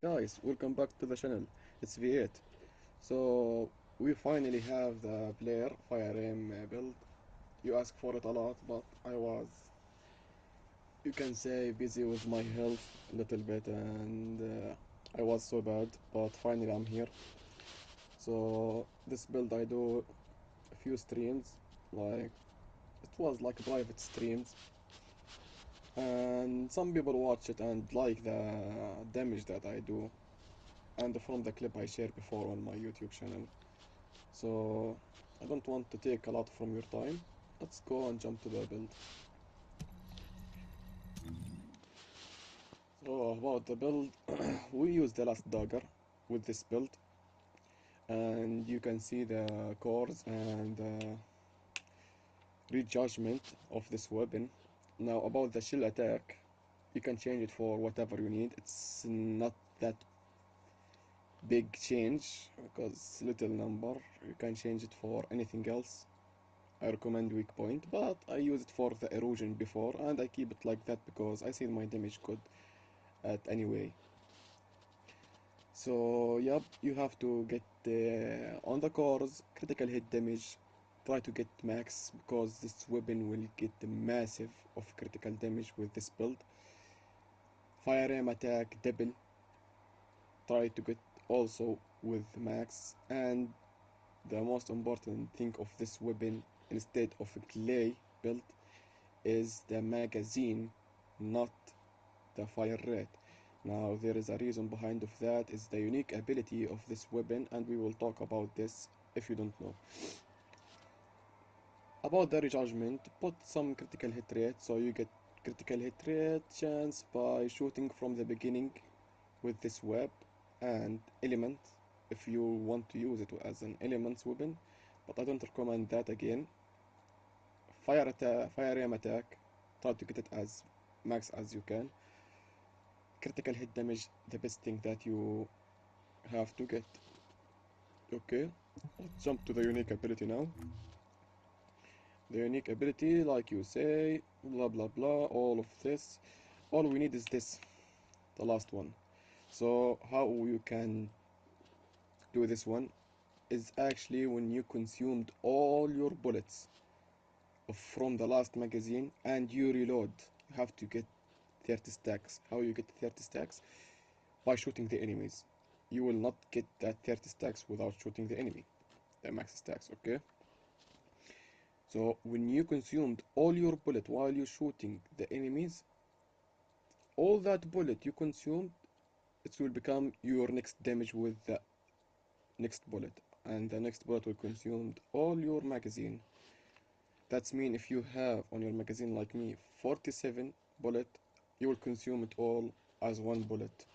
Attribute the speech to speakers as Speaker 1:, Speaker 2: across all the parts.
Speaker 1: Guys, welcome back to the channel. It's V8. So we finally have the Blair FIREARM build. You asked for it a lot, but I was, you can say, busy with my health a little bit, and I was so bad. But finally I'm here. So this build I do a few streams, like it was like private streams, and some people watch it and like the damage that I do and from the clip I shared before on my YouTube channel. So I don't want to take a lot from your time. Let's go and jump to the build. So about the build, we use the last dagger with this build, and you can see the cores and rejudgment of this weapon. Now about the shield attack, you can change it for whatever you need. It's not that big change because little number. You can change it for anything else. I recommend weak point, but I use it for the erosion before, and I keep it like that because I see my damage good at anyway. So yep, you have to get on the cores critical hit damage. Try to get max because this weapon will get massive of critical damage with this build. Firearm attack double. Try to get also with max, and the most important thing of this weapon instead of a clay build is the magazine, not the fire rate. Now there is a reason behind of that is the unique ability of this weapon, and we will talk about this if you don't know. About the rejudgment, put some critical hit rate so you get critical hit rate chance by shooting from the beginning with this web and element if you want to use it as an elements weapon, but I don't recommend that again. Firearm attack, try to get it as max as you can. Critical hit damage, the best thing that you have to get. Okay, let's jump to the unique ability now. The unique ability, like you say, blah blah blah, all of this. All we need is this, the last one. So how you can do this one is actually when you consumed all your bullets from the last magazine and you reload. You have to get 30 stacks. How you get 30 stacks? By shooting the enemies. You will not get that 30 stacks without shooting the enemy. The max stacks, okay? So when you consumed all your bullet while you're shooting the enemies, all that bullet you consumed, it will become your next damage with the next bullet. And the next bullet will consume all your magazine. That's mean if you have on your magazine like me 47 bullet, you will consume it all as one bullet.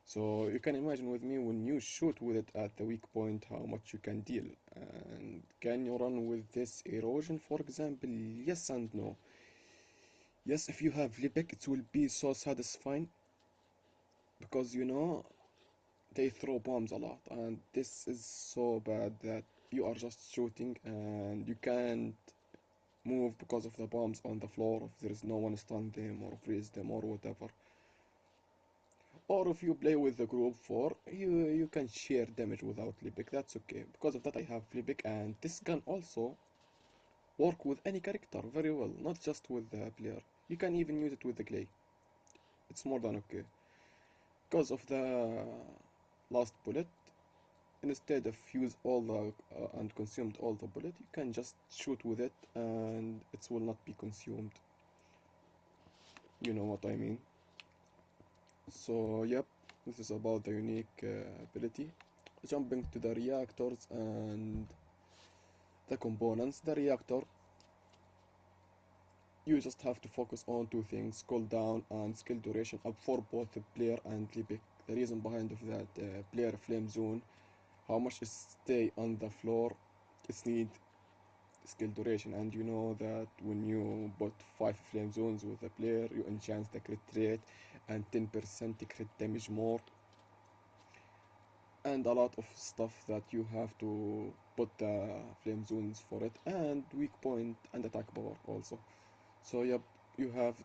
Speaker 1: So you can imagine with me when you shoot with it at the weak point how much you can deal. And can you run with this erosion for example? Yes and no. Yes, if you have Lipic it will be so satisfying because you know they throw bombs a lot and this is so bad that you are just shooting and you can't move because of the bombs on the floor if there is no one stun them or freeze them or whatever. Or if you play with the group 4, you can share damage without Lipic, that's okay. Because of that I have Lipic, and this gun also work with any character very well, not just with the player. You can even use it with the clay. It's more than okay. Because of the last bullet, instead of use all the and consumed all the bullet, you can just shoot with it and it will not be consumed. You know what I mean. So yep, this is about the unique ability. Jumping to the reactors and the components. The reactor, you just have to focus on two things, cooldown and skill duration up for both Blair and Lipic. The reason behind of that, Blair flame zone, how much it stay on the floor, it's need skill duration, and you know that when you put 5 flame zones with a player you enhance the crit rate and 10% crit damage more, and a lot of stuff that you have to put the flame zones for it, and weak point and attack power also. So yep, you have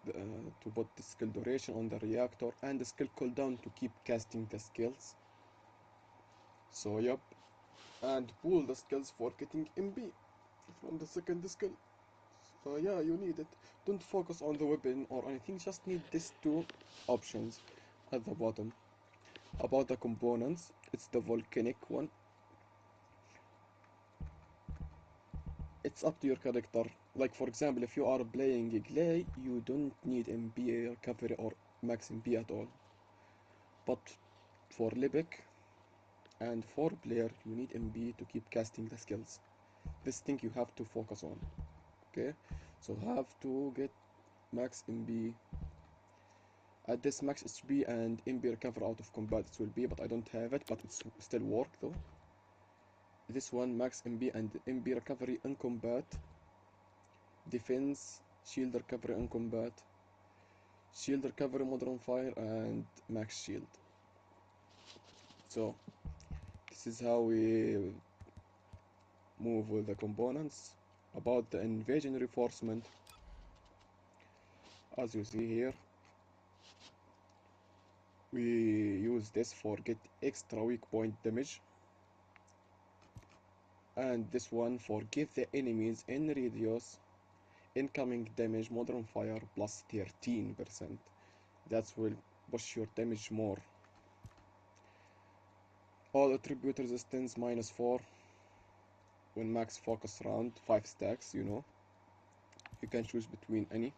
Speaker 1: to put the skill duration on the reactor and the skill cooldown to keep casting the skills. So yep, and pull the skills for getting MP from the second skill. So yeah, you need it. Don't focus on the weapon or anything, just need these two options at the bottom. About the components, it's the volcanic one. It's up to your character. Like for example, if you are playing Glay, you don't need MP recovery or max MP at all. But for Libic and for Blair, you need MP to keep casting the skills. This thing you have to focus on. Okay, so have to get max MP. At this max HP and MP recover out of combat it will be, but I don't have it, but it's still work though. This one max MP and MP recovery in combat, defense, shield recovery in combat, shield recovery modern fire, and max shield. So this is how we move with the components. About the invasion reinforcement, as you see here, we use this for get extra weak point damage, and this one for give the enemies in radius incoming damage modern fire plus 13%. That will push your damage more. All attribute resistance -4 when max focus round 5 stacks, you know. You can choose between any.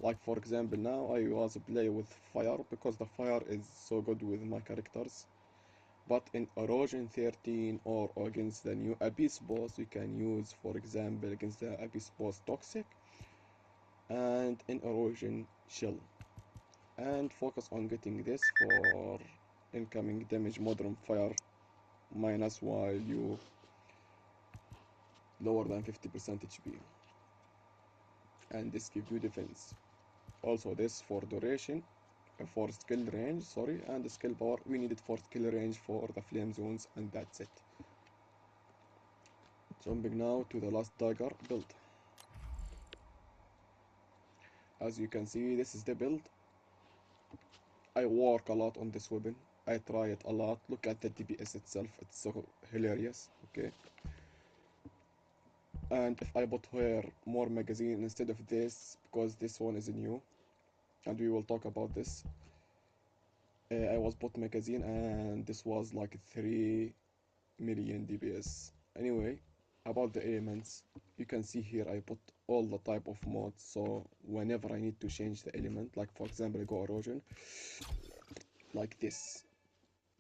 Speaker 1: Like for example, now I was play with fire because the fire is so good with my characters. But in erosion 13 or against the new abyss boss, you can use, for example, against the abyss boss toxic and in erosion shell, and focus on getting this for incoming damage modern fire minus while you lower than 50% HP, and this gives you defense. Also this for duration, for skill range, sorry, and the skill power we need it for skill range for the flame zones, and that's it. Jumping now to the last dagger build. As you can see, this is the build. I work a lot on this weapon. I try it a lot. Look at the DPS itself, it's so hilarious. Okay, and if I put here more magazine instead of this, because this one is new and we will talk about this. I was put magazine and this was like 3 million DPS. Anyway, about the elements, you can see here I put all the type of mods, so whenever I need to change the element, like for example I go erosion like this,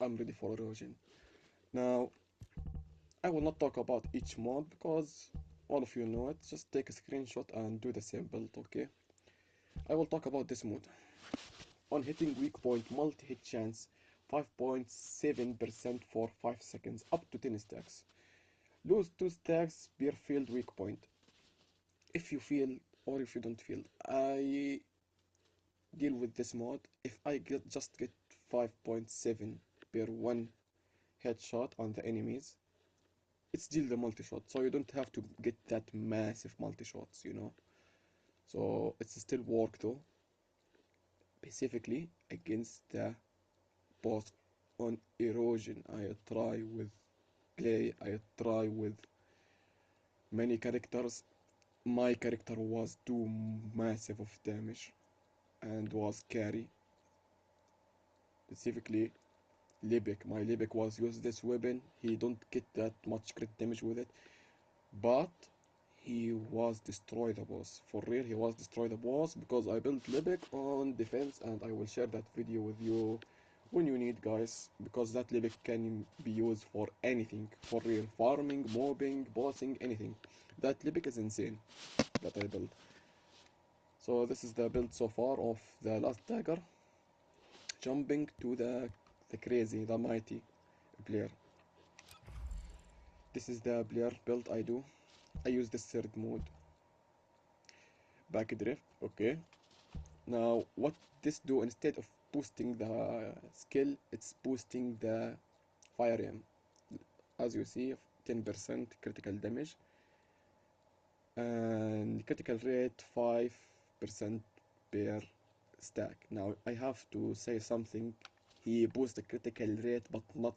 Speaker 1: I'm ready for erosion. Now I will not talk about each mod because all of you know it. Just take a screenshot and do the same build. Okay, I will talk about this mod. On hitting weak point, multi-hit chance 5.7% for 5 seconds, up to 10 stacks. Lose 2 stacks per field weak point. If you feel or if you don't feel, I deal with this mod. If I just get 5.7 per 1 headshot on the enemies, it's still the multi-shot, so you don't have to get that massive multi-shots, you know. So it's still work though, specifically against the boss on erosion. I try with play, I try with many characters. My character was too massive of damage and was carry. Specifically Libic. My Libic was use this weapon. He don't get that much crit damage with it, but he was destroy the boss. For real, he was destroy the boss because I built Libic on defense, and I will share that video with you when you need, guys, because that Libic can be used for anything. For real, farming, mobbing, bossing, anything. That Libic is insane that I built. So this is the build so far of the last dagger. Jumping to the crazy, the mighty Blair. This is the Blair build I do. I use this third mode, back drift. Okay, now what this do, instead of boosting the skill, it's boosting the FIREARM. As you see, 10% critical damage and critical rate 5% per stack. Now I have to say something. He boosts the critical rate but not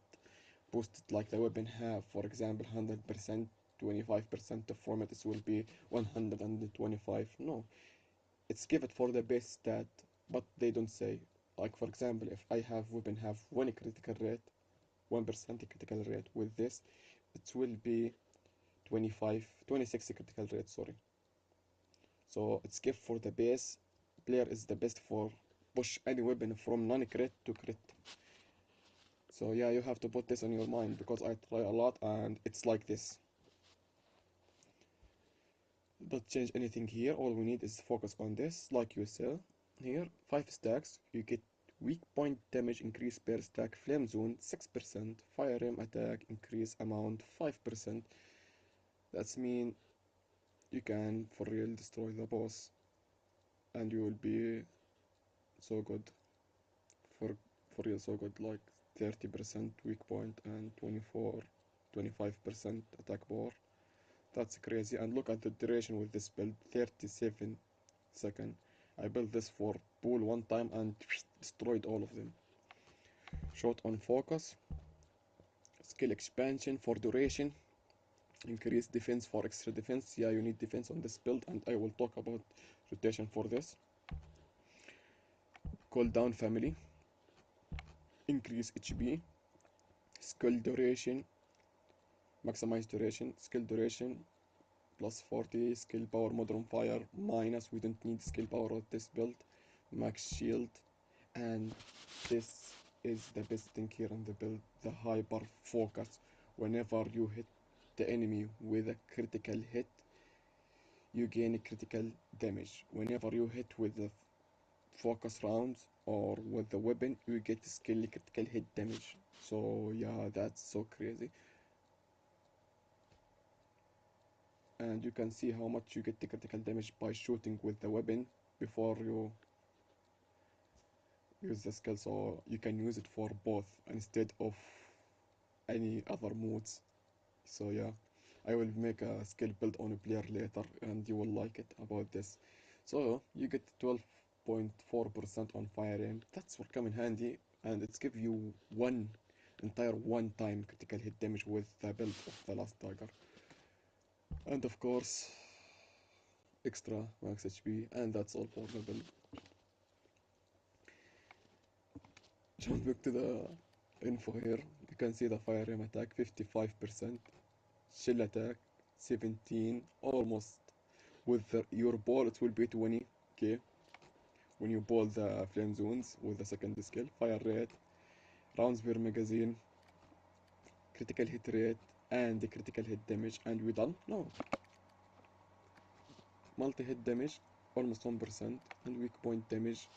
Speaker 1: boosted like the weapon have. For example, 100%, 25% performance will be 125. No, it's given for the base stat, but they don't say. Like for example, if I have weapon have 1 critical rate, 1% critical rate, with this it will be 25, 26 critical rate, sorry. So it's given for the base. Blair is the best for push any weapon from non-crit to crit. So yeah, you have to put this on your mind because I try a lot and it's like this. Don't change anything here. All we need is focus on this. Like you said here, 5 stacks, you get weak point damage increase per stack, flame zone 6%, firearm attack increase amount 5%. That's mean you can for real destroy the boss and you will be so good. For for real so good, like 30% weak point and 25% attack power. That's crazy. And look at the duration with this build, 37 seconds. I built this for pool one time and destroyed all of them. Short on focus, skill expansion for duration, increase defense for extra defense. Yeah, you need defense on this build and I will talk about rotation for this. Cooldown family, increase HP, skill duration, maximize duration, skill duration plus 40, skill power modern fire minus, we don't need skill power of this build, max shield, and this is the best thing here in the build, the hyper focus. Whenever you hit the enemy with a critical hit, you gain critical damage. Whenever you hit with the focus rounds or with the weapon, you get skill critical hit damage. So yeah, that's so crazy. And you can see how much you get the critical damage by shooting with the weapon before you use the skill, so you can use it for both instead of any other modes. So yeah, I will make a skill build on a player later and you will like it about this. So you get 12.4% on fire aim, that's will come in handy, and it's give you one entire one time critical hit damage with the build of the last dagger. And of course extra max HP, and that's all for the build. Jumping to the info here, you can see the fire aim attack 55%, shield attack 17, almost. With your ball it will be 20k when you ball the flame zones with the second skill. Fire rate, rounds per magazine, critical hit rate, and the critical hit damage, and we done? No. Multi-hit damage almost 1%, and weak point damage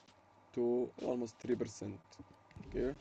Speaker 1: to almost 3%. Okay,